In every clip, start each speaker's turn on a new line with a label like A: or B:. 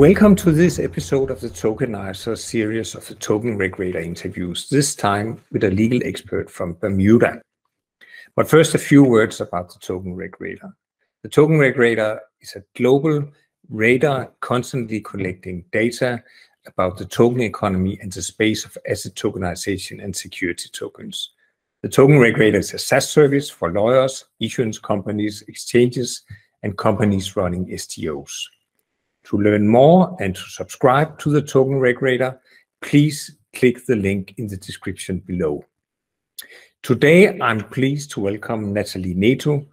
A: Welcome to this episode of the Tokenizer series of the Token Reg Radar interviews, this time with a legal expert from Bermuda. But first, a few words about the Token Reg Radar. The Token Reg Radar is a global radar constantly collecting data about the token economy and the space of asset tokenization and security tokens. The Token Reg Radar is a SaaS service for lawyers, issuance companies, exchanges, and companies running STOs. To learn more and to subscribe to the Token Reg Radar, please click the link in the description below. Today, I'm pleased to welcome Natalie Neto,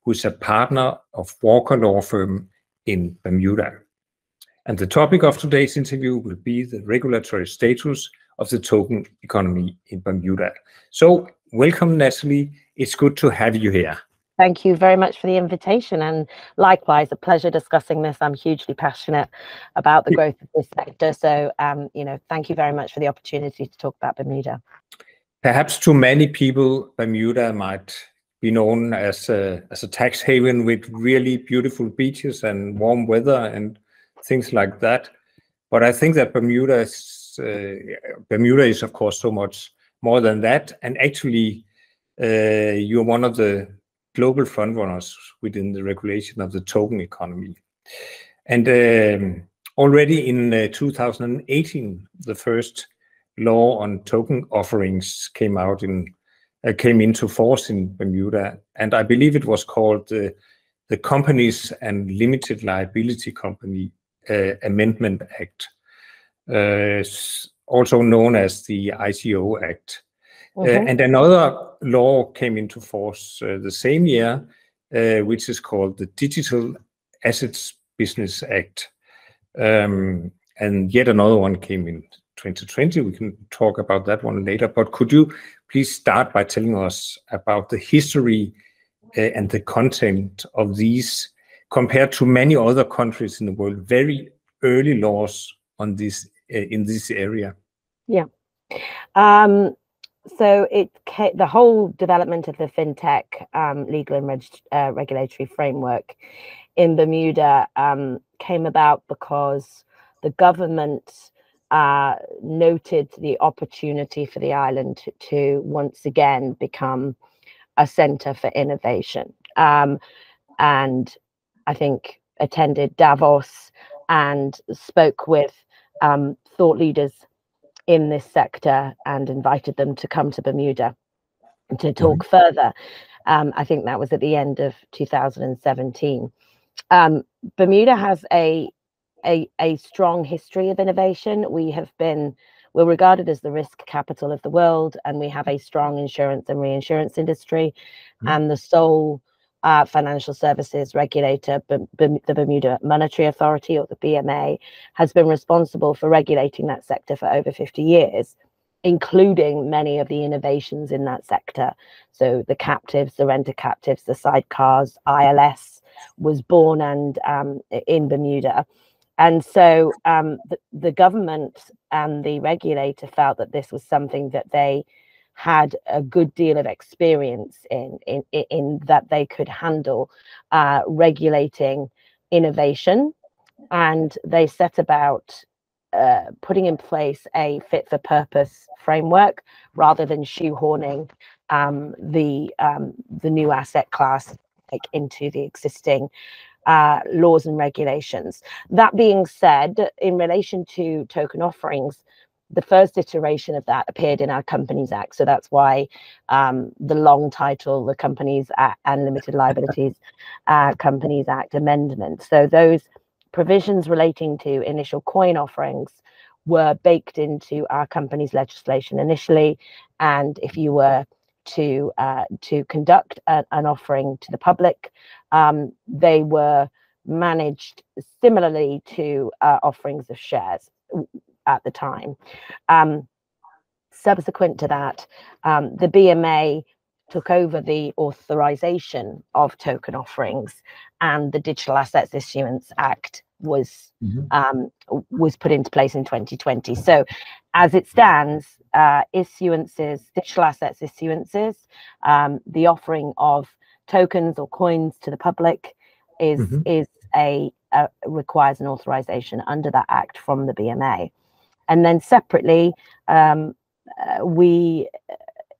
A: who is a partner of Walker Law Firm in Bermuda. And the topic of today's interview will be the regulatory status of the token economy in Bermuda. So, welcome, Natalie. It's good to have you here.
B: Thank you very much for the invitation, and likewise, a pleasure discussing this. I'm hugely passionate about the growth of this sector, so thank you very much for the opportunity to talk about Bermuda.
A: Perhaps to many people, Bermuda might be known as a tax haven with really beautiful beaches and warm weather and things like that. But I think that Bermuda is of course so much more than that, and actually, you're one of the global frontrunners within the regulation of the token economy. And already in 2018, the first law on token offerings came into force in Bermuda, and I believe it was called the Companies and Limited Liability Company Amendment Act, also known as the ICO Act. And another law came into force the same year, which is called the Digital Assets Business Act. And yet another one came in 2020. We can talk about that one later. But could you please start by telling us about the history and the content of these, compared to many other countries in the world, very early laws on this in this area?
B: Yeah. So the whole development of the fintech legal and regulatory framework in Bermuda came about because the government noted the opportunity for the island to once again become a center for innovation. And I think attended Davos and spoke with thought leaders in this sector and invited them to come to Bermuda to talk further. I think that was at the end of 2017. Bermuda has a strong history of innovation. We're regarded as the risk capital of the world, and we have a strong insurance and reinsurance industry, and the sole financial services regulator, the Bermuda Monetary Authority, or the BMA, has been responsible for regulating that sector for over 50 years, including many of the innovations in that sector. So the captives, the renter captives, the sidecars, ILS was born and in Bermuda. And so the government and the regulator felt that this was something that they had a good deal of experience in that they could handle regulating innovation, and they set about putting in place a fit for purpose framework rather than shoehorning the new asset class into the existing laws and regulations. That being said, in relation to token offerings, the first iteration of that appeared in our Companies Act. So that's why the long title, the Companies Act and Limited Liabilities Companies Act Amendment. So those provisions relating to initial coin offerings were baked into our company's legislation initially. And if you were to conduct an offering to the public, they were managed similarly to offerings of shares at the time. Subsequent to that, the BMA took over the authorization of token offerings, and the Digital Assets Issuance Act was put into place in 2020. So as it stands, issuances, digital assets issuances, the offering of tokens or coins to the public is a requires an authorization under that act from the BMA. And then separately, we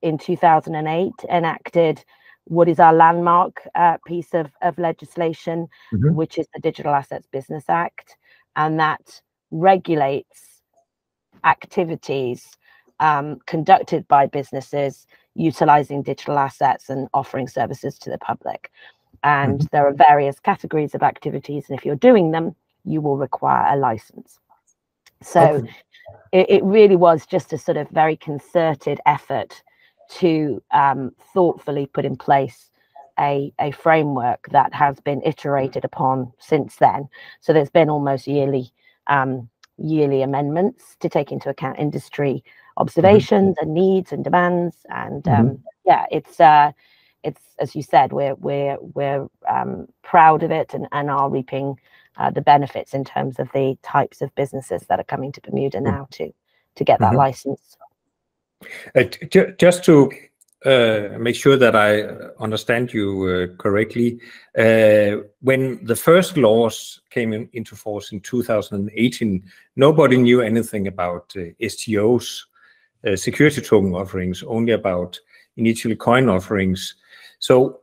B: in 2008 enacted what is our landmark piece of legislation, which is the Digital Assets Business Act, and that regulates activities conducted by businesses utilizing digital assets and offering services to the public. And there are various categories of activities, and if you're doing them, you will require a license. So it really was just a sort of very concerted effort to thoughtfully put in place a framework that has been iterated upon since then. So there's been almost yearly amendments to take into account industry observations and needs and demands. And yeah, it's as you said, we're proud of it and are reaping the benefits in terms of the types of businesses that are coming to Bermuda now to get that license.
A: Just to make sure that I understand you correctly, when the first laws came into force in 2018, nobody knew anything about STOs, security token offerings, only about initial coin offerings. So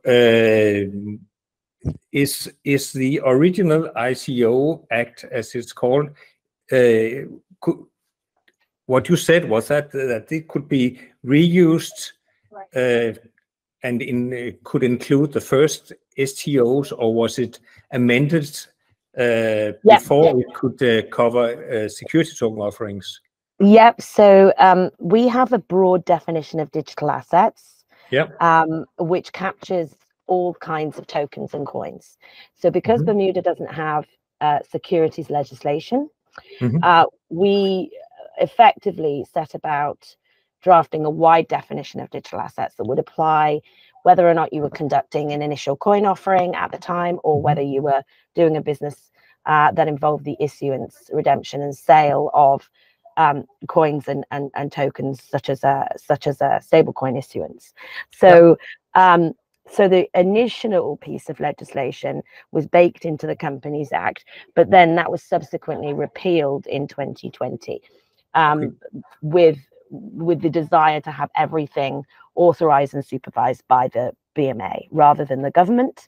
A: is the original ICO Act, as it's called, what you said was that it could be reused and could include the first STOs, or was it amended before it could cover security token offerings?
B: Yep. So we have a broad definition of digital assets, which captures all kinds of tokens and coins. So because Bermuda doesn't have securities legislation, we effectively set about drafting a wide definition of digital assets that would apply whether or not you were conducting an initial coin offering at the time, or whether you were doing a business that involved the issuance, redemption, and sale of coins and tokens, such as a stablecoin issuance. So so the initial piece of legislation was baked into the Companies Act, but then that was subsequently repealed in 2020 with the desire to have everything authorized and supervised by the BMA rather than the government.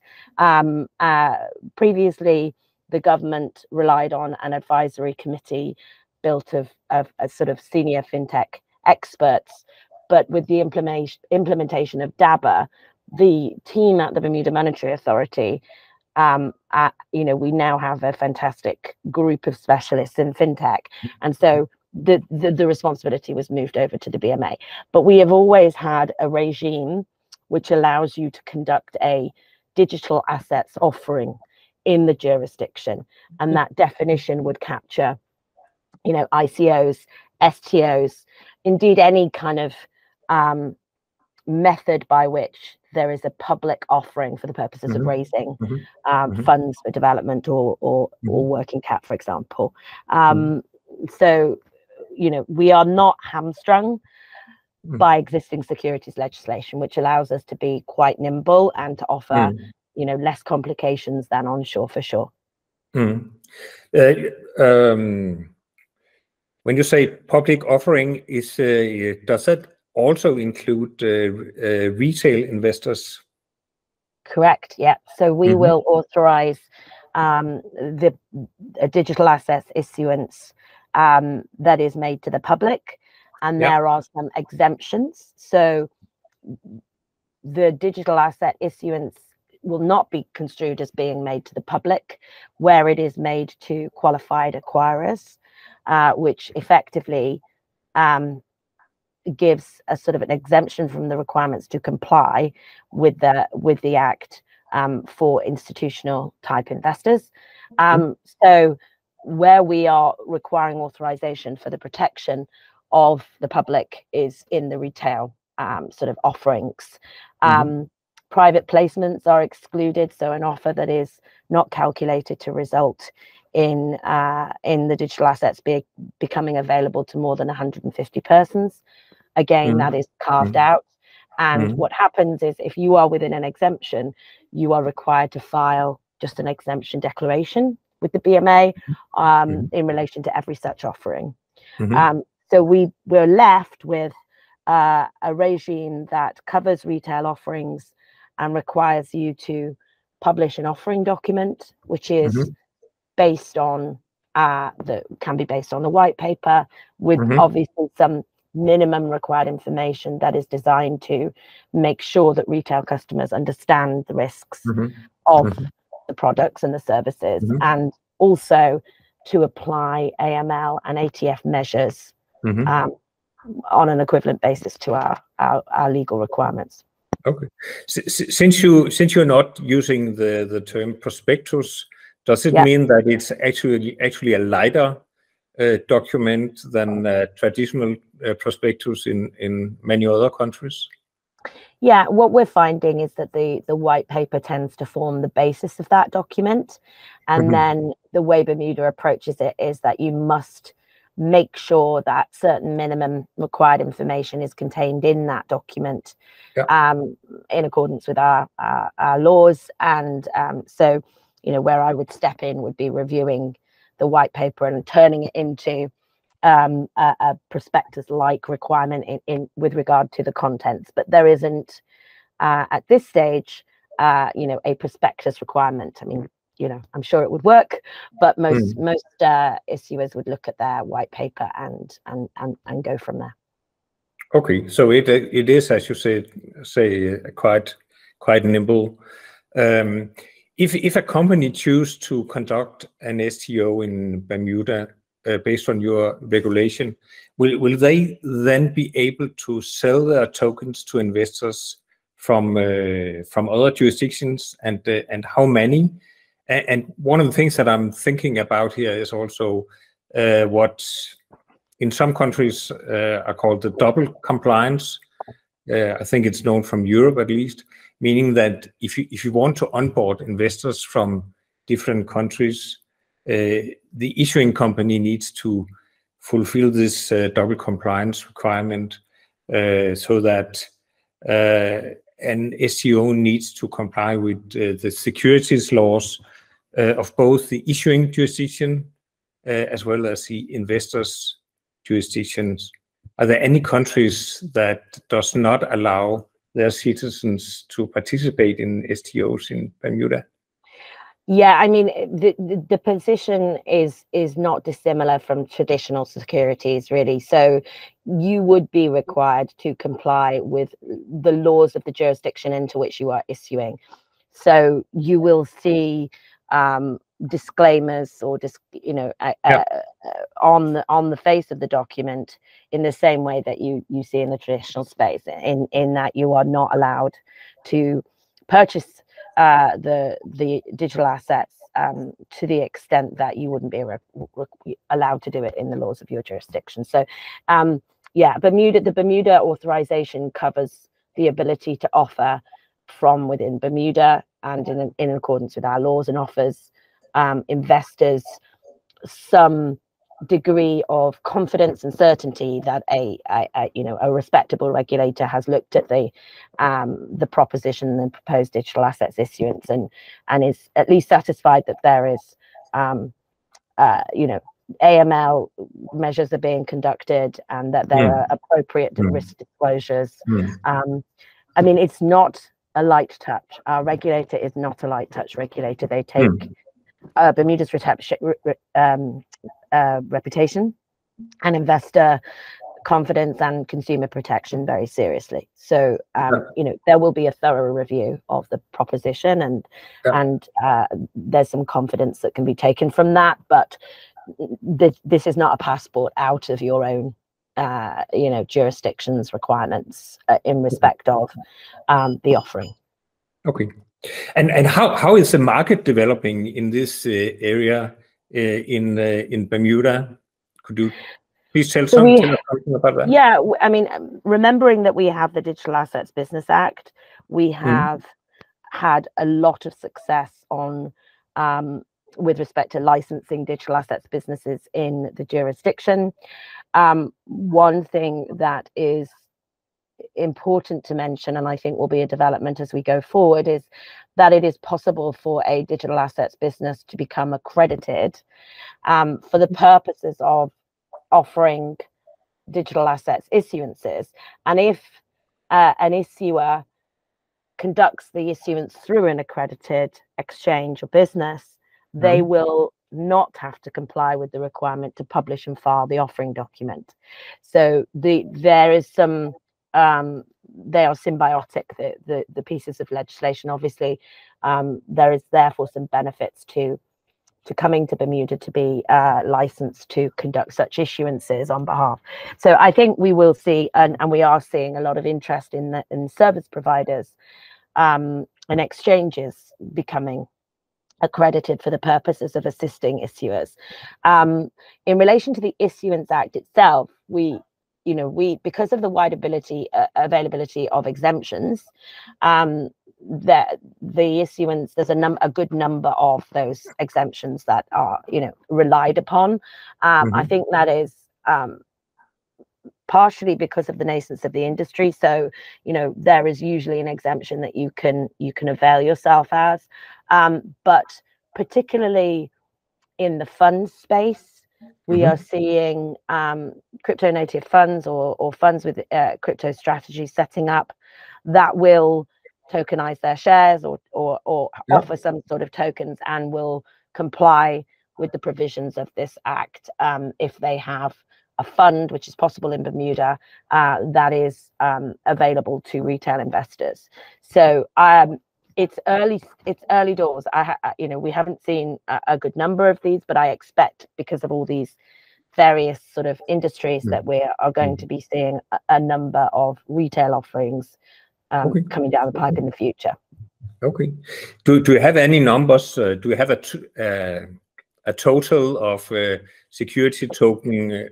B: Previously, the government relied on an advisory committee built of a sort of senior fintech experts, but with the implementation of DABA, the team at the Bermuda Monetary Authority, we now have a fantastic group of specialists in fintech, and so the responsibility was moved over to the BMA. But we have always had a regime which allows you to conduct a digital assets offering in the jurisdiction, and that definition would capture, ICOs, STOs, indeed any kind of method by which there is a public offering for the purposes of raising funds for development or working cap, for example. So, we are not hamstrung by existing securities legislation, which allows us to be quite nimble and to offer, less complications than onshore for sure.
A: When you say public offering, does that also include retail investors?
B: Correct. Yeah. So we will authorize the digital assets issuance that is made to the public, and there are some exemptions. So the digital asset issuance will not be construed as being made to the public where it is made to qualified acquirers, which effectively gives a sort of an exemption from the requirements to comply with the Act for institutional type investors. So where we are requiring authorization for the protection of the public is in the retail sort of offerings. Private placements are excluded, so an offer that is not calculated to result in the digital assets becoming available to more than 150 persons. Again, that is carved out. And what happens is, if you are within an exemption, you are required to file just an exemption declaration with the BMA in relation to every such offering. So we're left with a regime that covers retail offerings and requires you to publish an offering document, which is based on can be based on the white paper, with obviously some minimum required information that is designed to make sure that retail customers understand the risks of the products and the services, and also to apply AML and ATF measures on an equivalent basis to our legal requirements.
A: Okay. Since you're not using the term prospectus, does it mean that it's actually a lighter document than traditional prospectus in many other countries?
B: Yeah, what we're finding is that the white paper tends to form the basis of that document, and then the way Bermuda approaches it is that you must make sure that certain minimum required information is contained in that document in accordance with our laws. And so, you know, where I would step in would be reviewing the white paper and turning it into a prospectus-like requirement in with regard to the contents. But there isn't at this stage, you know, a prospectus requirement. I mean, you know, I'm sure it would work, but most issuers would look at their white paper and go from there.
A: Okay, so it is, as you say quite nimble. If a company choose to conduct an STO in Bermuda based on your regulation, will they then be able to sell their tokens to investors from other jurisdictions, and how many? And one of the things that I'm thinking about here is also what in some countries are called the double compliance. I think it's known from Europe at least, meaning that if you want to onboard investors from different countries, the issuing company needs to fulfill this double compliance requirement, so that an STO needs to comply with the securities laws of both the issuing jurisdiction as well as the investors' jurisdictions. Are there any countries that does not allow their citizens to participate in STOs in Bermuda?
B: Yeah, I mean, the position is not dissimilar from traditional securities, really. So you would be required to comply with the laws of the jurisdiction into which you are issuing. So you will see disclaimers or you know, on the face of the document, in the same way that you see in the traditional space, in that you are not allowed to purchase the digital assets to the extent that you wouldn't be allowed to do it in the laws of your jurisdiction. So yeah, the Bermuda authorization covers the ability to offer from within Bermuda, and in accordance with our laws, and offers investors some degree of confidence and certainty that a respectable regulator has looked at the proposition and proposed digital assets issuance, and is at least satisfied that there is you know, AML measures are being conducted, and that there are appropriate risk disclosures. I mean, it's not a light touch. Our regulator is not a light touch regulator. They take Bermuda's reputation and investor confidence and consumer protection very seriously. So you know, there will be a thorough review of the proposition, and there's some confidence that can be taken from that, but this is not a passport out of your own you know, jurisdiction's requirements in respect of the offering.
A: Okay. And how is the market developing in this area in Bermuda? Could you please tell something about that?
B: Yeah, I mean, remembering that we have the Digital Assets Business Act, we have had a lot of success on with respect to licensing digital assets businesses in the jurisdiction. One thing that is important to mention, and I think will be a development as we go forward, is that it is possible for a digital assets business to become accredited for the purposes of offering digital assets issuances. And if an issuer conducts the issuance through an accredited exchange or business, they will not have to comply with the requirement to publish and file the offering document. So there is some they are symbiotic, the pieces of legislation. Obviously, there is therefore some benefits to coming to Bermuda to be licensed to conduct such issuances on behalf. So I think we will see, and we are seeing a lot of interest in service providers and exchanges becoming accredited for the purposes of assisting issuers. In relation to the Issuance Act itself, we because of the wide availability of exemptions, the issuance, there's a good number of those exemptions that are relied upon. I think that is partially because of the nascence of the industry. So there is usually an exemption that you can avail yourself as, but particularly in the fund space, we are seeing crypto native funds or funds with crypto strategies setting up that will tokenize their shares or offer some sort of tokens and will comply with the provisions of this act if they have a fund, which is possible in Bermuda, that is available to retail investors. So it's early doors. We haven't seen a good number of these, but I expect, because of all these various sort of industries, that we are going to be seeing a number of retail offerings coming down the pipe in the future.
A: Okay. Do you have any numbers? Do you have a total of security token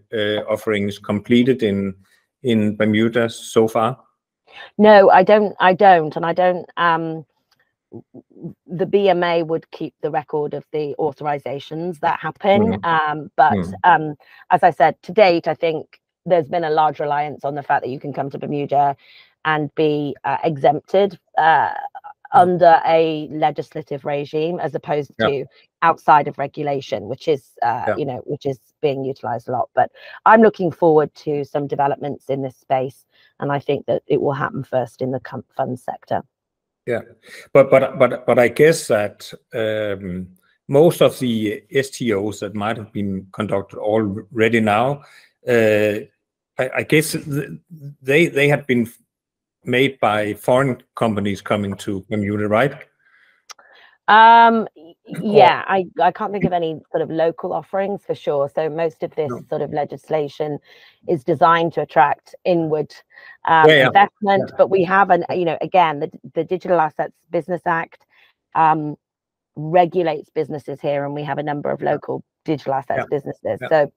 A: offerings completed in Bermuda so far?
B: No, I don't, and I don't. The BMA would keep the record of the authorizations that happen, but as I said, to date, I think there's been a large reliance on the fact that you can come to Bermuda and be exempted under a legislative regime, as opposed to outside of regulation, which is which is being utilized a lot. But I'm looking forward to some developments in this space, and I think that it will happen first in the fund sector.
A: Yeah, but I guess that most of the STOs that might have been conducted already now, I guess they had been made by foreign companies coming to Bermuda, right?
B: Yeah, I can't think of any sort of local offerings for sure. So most of this sort of legislation is designed to attract inward investment, but we have again, the Digital Assets Business Act regulates businesses here, and we have a number of local digital assets businesses. So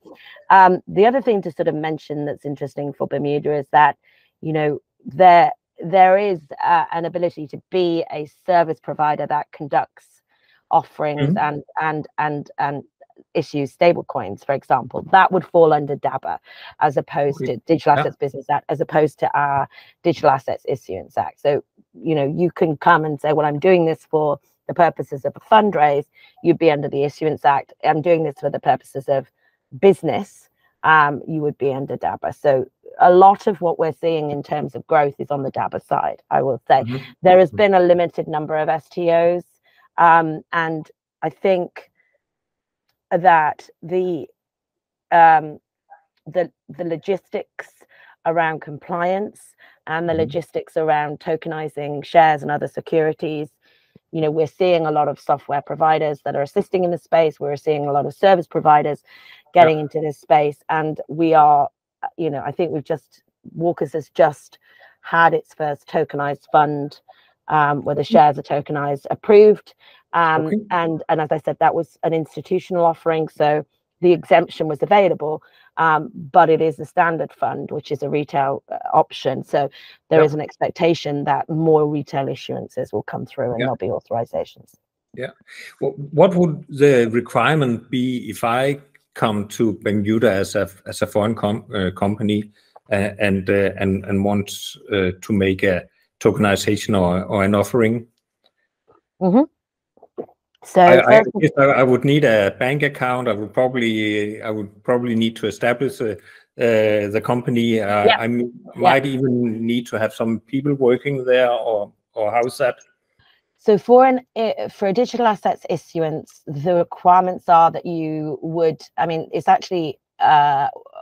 B: the other thing to sort of mention that's interesting for Bermuda is that there is an ability to be a service provider that conducts offerings and issues stable coins, for example. That would fall under DABA, as opposed to Digital Assets Business Act, as opposed to our Digital Assets Issuance Act. So you can come and say, well, I'm doing this for the purposes of a fundraise. You'd be under the Issuance Act. I'm doing this for the purposes of business. You would be under DABA. So a lot of what we're seeing in terms of growth is on the DABA side, I will say. There has been a limited number of STOs, and I think that the logistics around compliance and the logistics around tokenizing shares and other securities, we're seeing a lot of software providers that are assisting in the space. We're seeing a lot of service providers getting into this space, and we are, I think Walkers has just had its first tokenized fund where the shares are tokenized, approved, and as I said, that was an institutional offering, so the exemption was available, but it is a standard fund, which is a retail option. So there is an expectation that more retail issuances will come through, and there'll be authorizations.
A: Yeah. Well, what would the requirement be if I come to Bermuda as a foreign company and want to make a tokenization or an offering?
B: Mm-hmm. So
A: I guess I would need a bank account. I would probably need to establish the company.
B: yeah,
A: I might even need to have some people working there, or how's that?
B: So for a digital assets issuance, the requirements are that you would, I mean, it's actually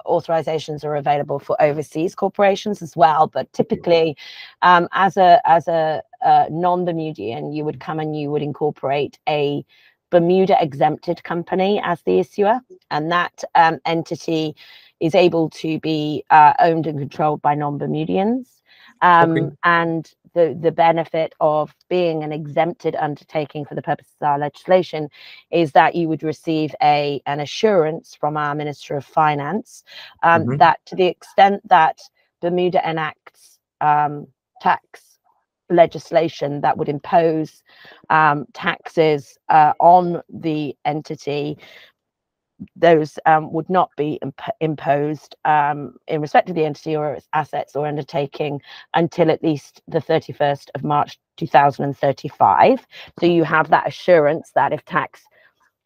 B: authorizations are available for overseas corporations as well, but typically as a non-Bermudian, you would come and you would incorporate a Bermuda exempted company as the issuer, and that entity is able to be owned and controlled by non-Bermudians. And the benefit of being an exempted undertaking for the purposes of our legislation is that you would receive an assurance from our Minister of Finance that to the extent that Bermuda enacts tax legislation that would impose taxes on the entity, those would not be imposed in respect to the entity or its assets or undertaking until at least the 31st of March 2035. So you have that assurance that if tax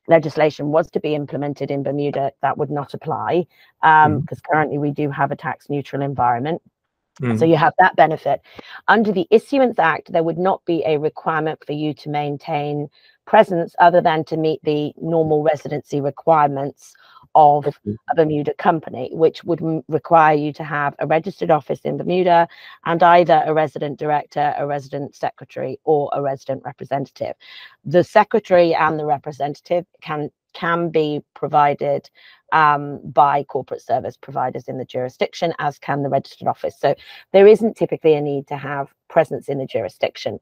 B: legislation was to be implemented in Bermuda, that would not apply, because currently we do have a tax neutral environment. So you have that benefit. Under the Issuance Act, there would not be a requirement for you to maintain presence other than to meet the normal residency requirements of a Bermuda company, which would require you to have a registered office in Bermuda and either a resident director, a resident secretary, or a resident representative. The secretary and the representative can be provided by corporate service providers in the jurisdiction, as can the registered office. So there isn't typically a need to have presence in the jurisdiction.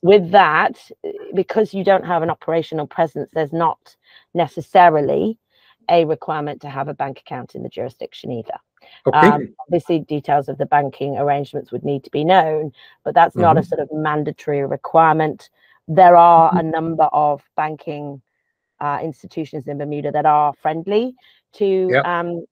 B: With that, because you don't have an operational presence, there's not necessarily a requirement to have a bank account in the jurisdiction either. Obviously, details of the banking arrangements would need to be known, but that's not a sort of mandatory requirement. There are a number of banking institutions in Bermuda that are friendly to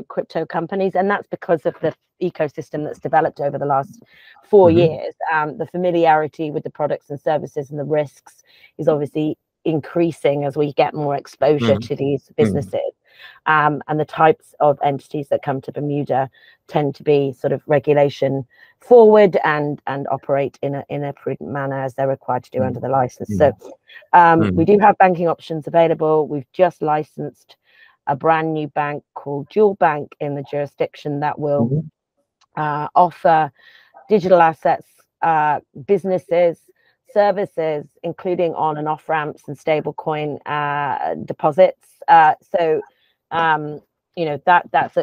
B: crypto companies, and that's because of the ecosystem that's developed over the last 4 years. The familiarity with the products and services and the risks is obviously increasing as we get more exposure to these businesses. And the types of entities that come to Bermuda tend to be sort of regulation forward and operate in a prudent manner as they're required to do under the license. So we do have banking options available. We've just licensed a brand new bank called Juul Bank in the jurisdiction that will offer digital assets, businesses, services, including on and off ramps and stablecoin deposits. That's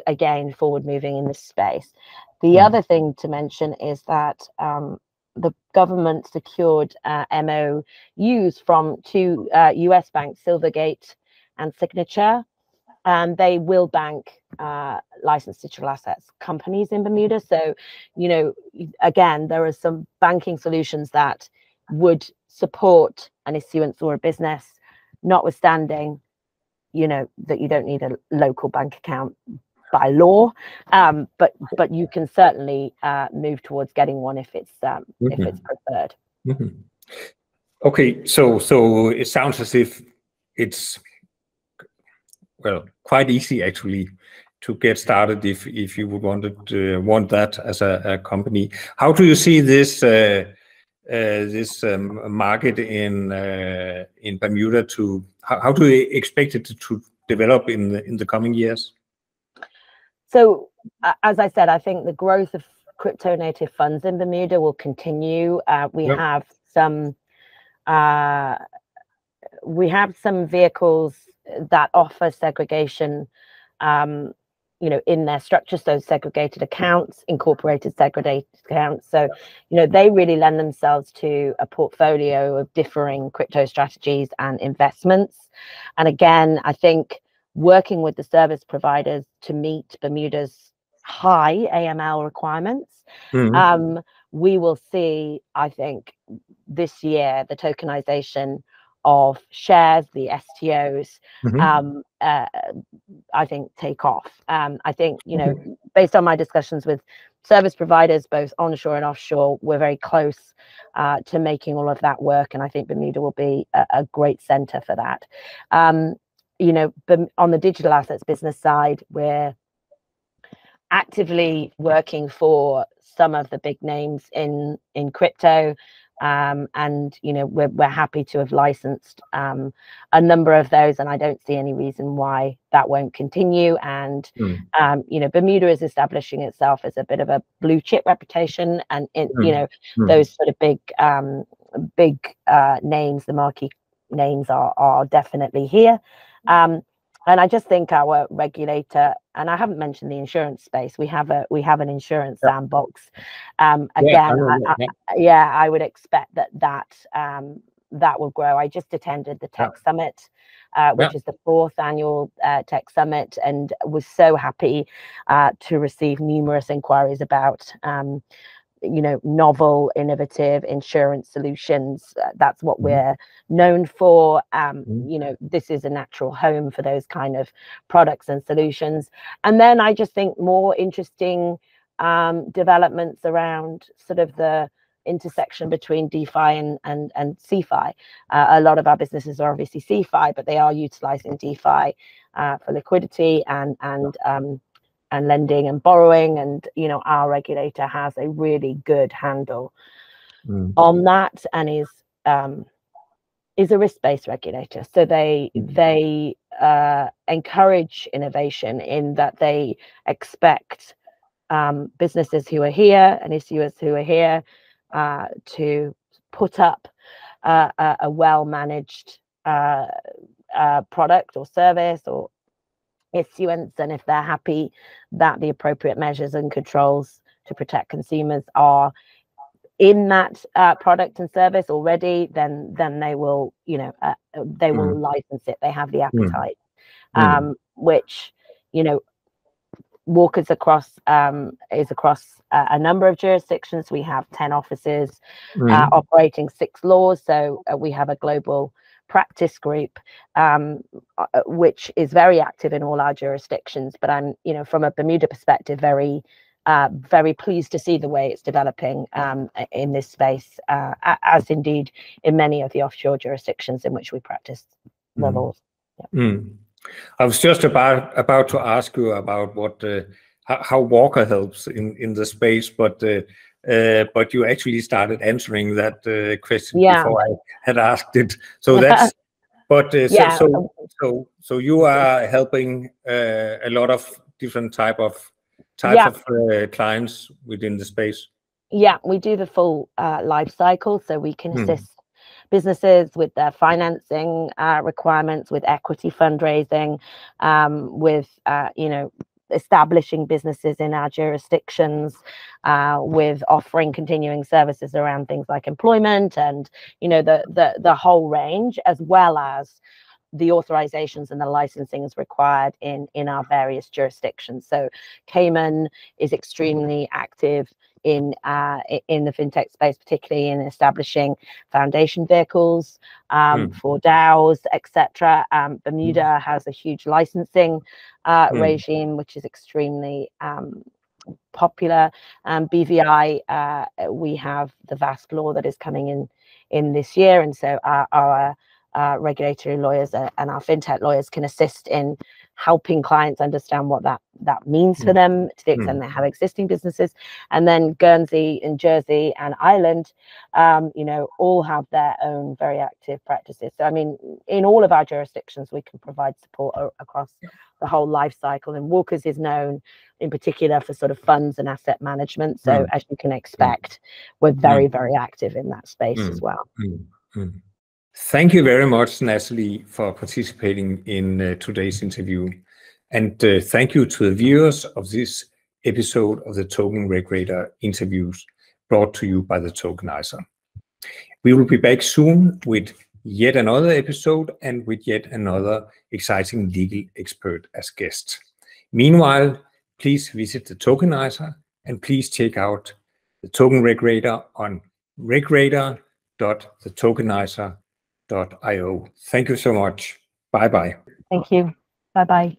B: again forward moving in this space. The other thing to mention is that the government secured MOUs from two US banks, Silvergate and Signature, and they will bank licensed digital assets companies in Bermuda. So, again, there are some banking solutions that would support an issuance or a business, notwithstanding, that you don't need a local bank account by law, but you can certainly move towards getting one if it's preferred.
A: Okay, so it sounds as if it's quite easy actually to get started if you would want that as a company. How do you see this market in Bermuda how do you expect it to develop in the coming years?
B: So, as I said, I think the growth of crypto native funds in Bermuda will continue. We have some vehicles that offer segregation, in their structure. So segregated accounts, incorporated segregated accounts. So, they really lend themselves to a portfolio of differing crypto strategies and investments. And again, I think working with the service providers to meet Bermuda's high AML requirements, we will see, I think, this year, the tokenization of shares, the STOs, I think take off. I think, based on my discussions with service providers, both onshore and offshore, we're very close to making all of that work, and I think Bermuda will be a great center for that. You know, on the digital assets business side, we're actively working for some of the big names in crypto, and you know, we're happy to have licensed a number of those, and I don't see any reason why that won't continue. And you know, Bermuda is establishing itself as a bit of a blue chip reputation, and you know, those sort of big names, the marquee names are definitely here. And I just think our regulator, and I haven't mentioned the insurance space, we have an insurance sandbox. Again, I would expect that will grow. I just attended the Tech Summit, which is the 4th annual Tech Summit, and was so happy to receive numerous inquiries about you know, novel, innovative insurance solutions. That's what we're known for. You know, this is a natural home for those kind of products and solutions. And then I just think more interesting developments around sort of the intersection between DeFi and CeFi. A lot of our businesses are obviously CeFi, but they are utilizing DeFi for liquidity and lending and borrowing, and you know, our regulator has a really good handle on that, and is a risk-based regulator. So they encourage innovation in that they expect businesses who are here and issuers who are here to put up a well-managed product or service or issuance, and if they're happy that the appropriate measures and controls to protect consumers are in that product and service already, then they will, you know, they will license it. They have the appetite, which, you know, Walker's is across a number of jurisdictions. We have 10 offices operating 6 laws, so we have a global practice group which is very active in all our jurisdictions. But I'm, you know, from a Bermuda perspective, very pleased to see the way it's developing in this space, as indeed in many of the offshore jurisdictions in which we practice the laws.
A: I was just about to ask you about what how Walker helps in the space, but you actually started answering that question before I had asked it. So that's so you are helping a lot of different types of clients within the space.
B: Yeah, we do the full life cycle, so we can assist businesses with their financing requirements, with equity fundraising, with you know, establishing businesses in our jurisdictions, with offering continuing services around things like employment and, you know, the whole range, as well as the authorizations and the licensing is required in our various jurisdictions. So Cayman is extremely active in the fintech space, particularly in establishing foundation vehicles for DAOs, etc. Bermuda has a huge licensing regime, which is extremely popular. BVI, we have the vast law that is coming in this year, and so our regulatory lawyers and our fintech lawyers can assist in helping clients understand what that means for them, to the extent they have existing businesses. And then Guernsey and Jersey and Ireland, you know, all have their own very active practices. So I mean, in all of our jurisdictions, we can provide support across the whole life cycle. And Walker's is known in particular for sort of funds and asset management. So as you can expect, we're very, very active in that space as well.
A: Thank you very much, Natalie, for participating in today's interview. And thank you to the viewers of this episode of the Token Reg Radar interviews brought to you by the Tokenizer. We will be back soon with yet another episode and with yet another exciting legal expert as guest. Meanwhile, please visit the Tokenizer and please check out the Token Reg Radar on regradar.thetokenizer.io. Thank you so much. Bye-bye.
B: Thank you. Bye-bye.